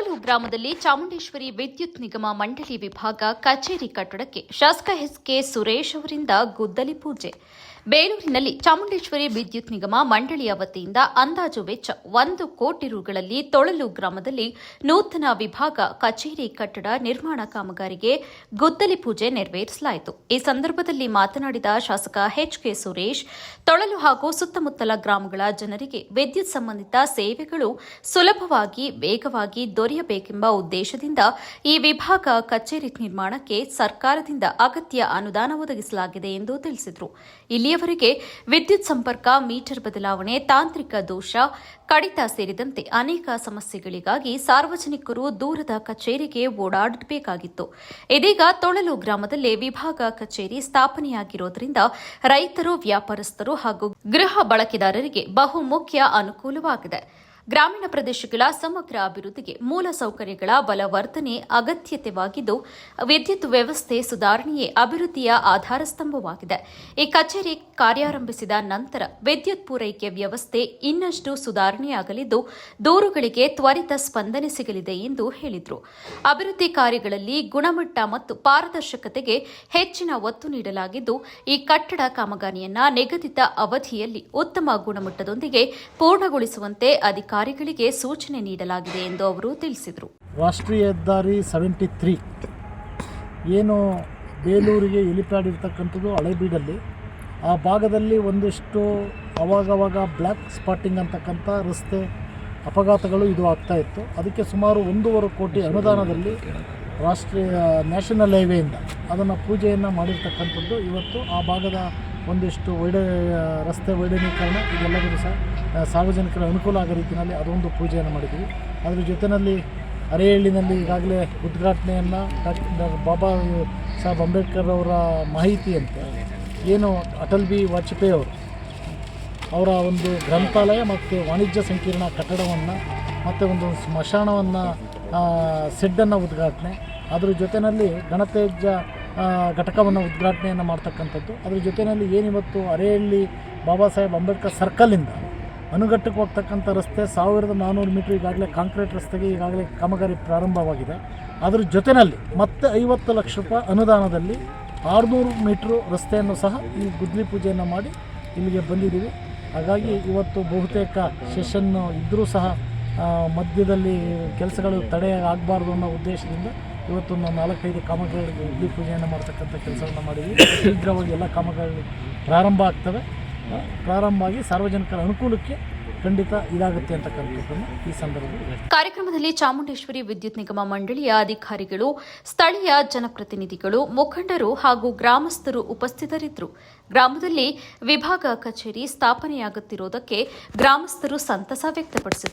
ತೊಳಲು ಗ್ರಾಮದಲ್ಲಿ ಚಾಮುಂಡೇಶ್ವರಿ ವಿದ್ಯುತ್ ನಿಗಮ ಮಂಡಳಿ ವಿಭಾಗ ಕಚೇರಿ ಕಟ್ಟಡಕ್ಕೆ ಶಾಸಕ ಎಸ್.ಕೆ. ಸುರೇಶ್ ಅವರಿಂದ ಗುದ್ದಲಿ ಪೂಜೆ. ಬೇಲೂರಿನಲ್ಲಿ ಚಾಮುಂಡೇಶ್ವರಿ ವಿದ್ಯುತ್ ನಿಗಮ ಮಂಡಳಿಯ ವತಿಯಿಂದ ಅಂದಾಜು ವೆಚ್ಚ 1 ಕೋಟಿ ರುಗಳಲ್ಲಿ ತೊಳಲು ಗ್ರಾಮದಲ್ಲಿ ನೂತನ ವಿಭಾಗ ಕಚೇರಿ ಕಟ್ಟಡ ನಿರ್ಮಾಣ ಕಾಮಗಾರಿಗೆ ಗುದ್ದಲಿ ಪೂಜೆ ನೆರವೇರಿಸಲಾಯಿತು. ಈ ಸಂದರ್ಭದಲ್ಲಿ ಮಾತನಾಡಿದ ಶಾಸಕ ಎಚ್.ಕೆ. ಸುರೇಶ್, ತೊಳಲು ಹಾಗೂ ಸುತ್ತಮುತ್ತಲ ಗ್ರಾಮಗಳ ಜನರಿಗೆ ವಿದ್ಯುತ್ ಸಂಬಂಧಿತ ಸೇವೆಗಳು ಸುಲಭವಾಗಿ ವೇಗವಾಗಿ ದೊರೆಯಬೇಕೆಂಬ ಉದ್ದೇಶದಿಂದ ಈ ವಿಭಾಗ ಕಚೇರಿ ನಿರ್ಮಾಣಕ್ಕೆ ಸರ್ಕಾರದಿಂದ ಅಗತ್ಯ ಅನುದಾನ ಒದಗಿಸಲಾಗಿದೆ ಎಂದು ತಿಳಿಸಿದರು. ಇಲ್ಲಿಯವರೆಗೆ ವಿದ್ಯುತ್ ಸಂಪರ್ಕ, ಮೀಟರ್ ಬದಲಾವಣೆ, ತಾಂತ್ರಿಕ ದೋಷ, ಕಡಿತ ಸೇರಿದಂತೆ ಅನೇಕ ಸಮಸ್ಯೆಗಳಿಗಾಗಿ ಸಾರ್ವಜನಿಕರು ದೂರದ ಕಚೇರಿಗೆ ಓಡಾಡಬೇಕಾಗಿತ್ತು. ಇದೀಗ ತೊಳಲು ಗ್ರಾಮದಲ್ಲೇ ವಿಭಾಗ ಕಚೇರಿ ಸ್ಥಾಪನೆಯಾಗಿರುವುದರಿಂದ ರೈತರು, ವ್ಯಾಪಾರಸ್ಥರು ಹಾಗೂ ಗೃಹ ಬಳಕೆದಾರರಿಗೆ ಬಹುಮುಖ್ಯ ಅನುಕೂಲವಾಗಿದೆ. ಗ್ರಾಮೀಣ ಪ್ರದೇಶಗಳ ಸಮಗ್ರ ಅಭಿವೃದ್ಧಿಗೆ ಮೂಲಸೌಕರ್ಯಗಳ ಬಲವರ್ಧನೆ ಅಗತ್ಯವಾಗಿದ್ದು, ವಿದ್ಯುತ್ ವ್ಯವಸ್ಥೆ ಸುಧಾರಣೆಯೇ ಅಭಿವೃದ್ಧಿಯ ಆಧಾರ ಸ್ತಂಭವಾಗಿದೆ. ಈ ಕಚೇರಿ ಕಾರ್ಯಾರಂಭಿಸಿದ ನಂತರ ವಿದ್ಯುತ್ ಪೂರೈಕೆ ವ್ಯವಸ್ಥೆ ಇನ್ನಷ್ಟು ಸುಧಾರಣೆಯಾಗಲಿದ್ದು, ದೂರುಗಳಿಗೆ ತ್ವರಿತ ಸ್ಪಂದನೆ ಸಿಗಲಿದೆ ಎಂದು ಹೇಳಿದರು. ಅಭಿವೃದ್ಧಿ ಕಾರ್ಯಗಳಲ್ಲಿ ಗುಣಮಟ್ಟ ಮತ್ತು ಪಾರದರ್ಶಕತೆಗೆ ಹೆಚ್ಚಿನ ಒತ್ತು ನೀಡಲಾಗಿದ್ದು, ಈ ಕಟ್ಟಡ ಕಾಮಗಾರಿಯನ್ನು ನಿಗದಿತ ಅವಧಿಯಲ್ಲಿ ಉತ್ತಮ ಗುಣಮಟ್ಟದೊಂದಿಗೆ ಪೂರ್ಣಗೊಳಿಸುವಂತೆ ಅಧಿಕಾರಿಗಳಿಗೆ ಸೂಚನೆ ನೀಡಲಾಗಿದೆ ಎಂದು ಅವರು ತಿಳಿಸಿದರು. ರಾಷ್ಟ್ರೀಯ ಹೆದ್ದಾರಿ 73 ಏನು ಬೇಲೂರಿಗೆ ಹೆಲಿಪ್ಯಾಡ್ ಇರ್ತಕ್ಕಂಥದ್ದು ಹಳೇಬೀಡಲ್ಲಿ, ಆ ಭಾಗದಲ್ಲಿ ಒಂದಿಷ್ಟು ಅವಾಗವಾಗ ಬ್ಲ್ಯಾಕ್ ಸ್ಪಾಟಿಂಗ್ ಅಂತಕ್ಕಂಥ ರಸ್ತೆ ಅಪಘಾತಗಳು ಇದು ಆಗ್ತಾ ಇತ್ತು. ಅದಕ್ಕೆ ಸುಮಾರು 1.5 ಕೋಟಿ ಅನುದಾನದಲ್ಲಿ ರಾಷ್ಟ್ರೀಯ ನ್ಯಾಷನಲ್ ಹೈವೇಯಿಂದ ಅದನ್ನು ಪೂಜೆಯನ್ನು ಮಾಡಿರ್ತಕ್ಕಂಥದ್ದು. ಇವತ್ತು ಆ ಭಾಗದ ಒಂದಿಷ್ಟು ರಸ್ತೆ ವೈಡನೀಕರಣ ಇದೆಲ್ಲದರೂ ಸಹ ಸಾರ್ವಜನಿಕರ ಅನುಕೂಲ ಆಗೋ ರೀತಿಯಲ್ಲಿ ಅದೊಂದು ಪೂಜೆಯನ್ನು ಮಾಡಿದ್ದೀವಿ. ಅದರ ಜೊತೆಯಲ್ಲಿ ಅರೇಹಳ್ಳಿನಲ್ಲಿ ಈಗಾಗಲೇ ಉದ್ಘಾಟನೆಯನ್ನು ಡಾಕ್ಟರ್ ಬಾಬಾ ಸಾಹೇಬ್ ಅಂಬೇಡ್ಕರ್ ಅವರ ಮಾಹಿತಿಯಂತೆ ಏನು ಅಟಲ್ ಬಿ ವಾಜಪೇಯಿ ಅವರ ಒಂದು ಗ್ರಂಥಾಲಯ ಮತ್ತು ವಾಣಿಜ್ಯ ಸಂಕೀರ್ಣ ಕಟ್ಟಡವನ್ನು ಮತ್ತು ಒಂದು ಸ್ಮಶಾನವನ್ನು ಸೆಡ್ಡನ್ನು ಉದ್ಘಾಟನೆ, ಅದರ ಜೊತೆಯಲ್ಲಿ ಗಣತ್ಯಾಜ್ಯ ಘಟಕವನ್ನು ಉದ್ಘಾಟನೆಯನ್ನು ಮಾಡ್ತಕ್ಕಂಥದ್ದು. ಅದರ ಜೊತೆಯಲ್ಲಿ ಏನಿವತ್ತು ಅರೇಹಳ್ಳಿ ಬಾಬಾ ಸಾಹೇಬ್ ಅಂಬೇಡ್ಕರ್ ಸರ್ಕಲಿಂದ ಅನುಗಟ್ಟಕ್ಕೆ ಹೋಗ್ತಕ್ಕಂಥ ರಸ್ತೆ 1400 ಮೀಟ್ರ್ ಈಗಾಗಲೇ ಕಾಂಕ್ರೀಟ್ ರಸ್ತೆಗೆ ಈಗಾಗಲೇ ಕಾಮಗಾರಿ ಪ್ರಾರಂಭವಾಗಿದೆ. ಅದರ ಜೊತೆಯಲ್ಲಿ ಮತ್ತೆ 50 ಲಕ್ಷ ರೂಪಾಯಿ ಅನುದಾನದಲ್ಲಿ 600 ಮೀಟ್ರು ರಸ್ತೆಯನ್ನು ಸಹ ಈ ಗುದ್ದಲಿ ಪೂಜೆಯನ್ನು ಮಾಡಿ ಇಲ್ಲಿಗೆ ಬಂದಿದ್ದೀವಿ. ಹಾಗಾಗಿ ಇವತ್ತು ಬಹುತೇಕ ಸೆಷನ್ನು ಇದ್ದರೂ ಸಹ ಮಧ್ಯದಲ್ಲಿ ಕೆಲಸಗಳು ತಡೆ ಆಗಬಾರ್ದು ಅನ್ನೋ ಉದ್ದೇಶದಿಂದ ಇವತ್ತು ನಾವು 4-5 ಕಾಮಗಾರಿಗಳಿಗೆ ಗುದ್ದಲಿ ಪೂಜೆಯನ್ನು ಮಾಡ್ತಕ್ಕಂಥ ಕೆಲಸವನ್ನು ಮಾಡಿದ್ವಿ. ಶೀಘ್ರವಾಗಿ ಎಲ್ಲ ಕಾಮಗಾರಿಗಳು ಪ್ರಾರಂಭ ಆಗ್ತವೆ. ಪ್ರಾರಂಭವಾಗಿ ಸಾರ್ವಜನಿಕರ ಅನುಕೂಲಕ್ಕೆ ಖಂಡಿತ ಇದಾಗುತ್ತೆ ಅಂತಕ್ಕಂಥದ್ದನ್ನು ಈ ಸಂದರ್ಭದಲ್ಲಿ. ಕಾರ್ಯಕ್ರಮದಲ್ಲಿ ಚಾಮುಂಡೇಶ್ವರಿ ವಿದ್ಯುತ್ ನಿಗಮ ಮಂಡಳಿಯ ಅಧಿಕಾರಿಗಳು, ಸ್ಥಳೀಯ ಜನಪ್ರತಿನಿಧಿಗಳು, ಮುಖಂಡರು ಹಾಗೂ ಗ್ರಾಮಸ್ಥರು ಉಪಸ್ಥಿತರಿದ್ದರು. ಗ್ರಾಮದಲ್ಲಿ ವಿಭಾಗ ಕಚೇರಿ ಸ್ಥಾಪನೆಯಾಗುತ್ತಿರುವುದಕ್ಕೆ ಗ್ರಾಮಸ್ಥರು ಸಂತಸ ವ್ಯಕ್ತಪಡಿಸಿದರು.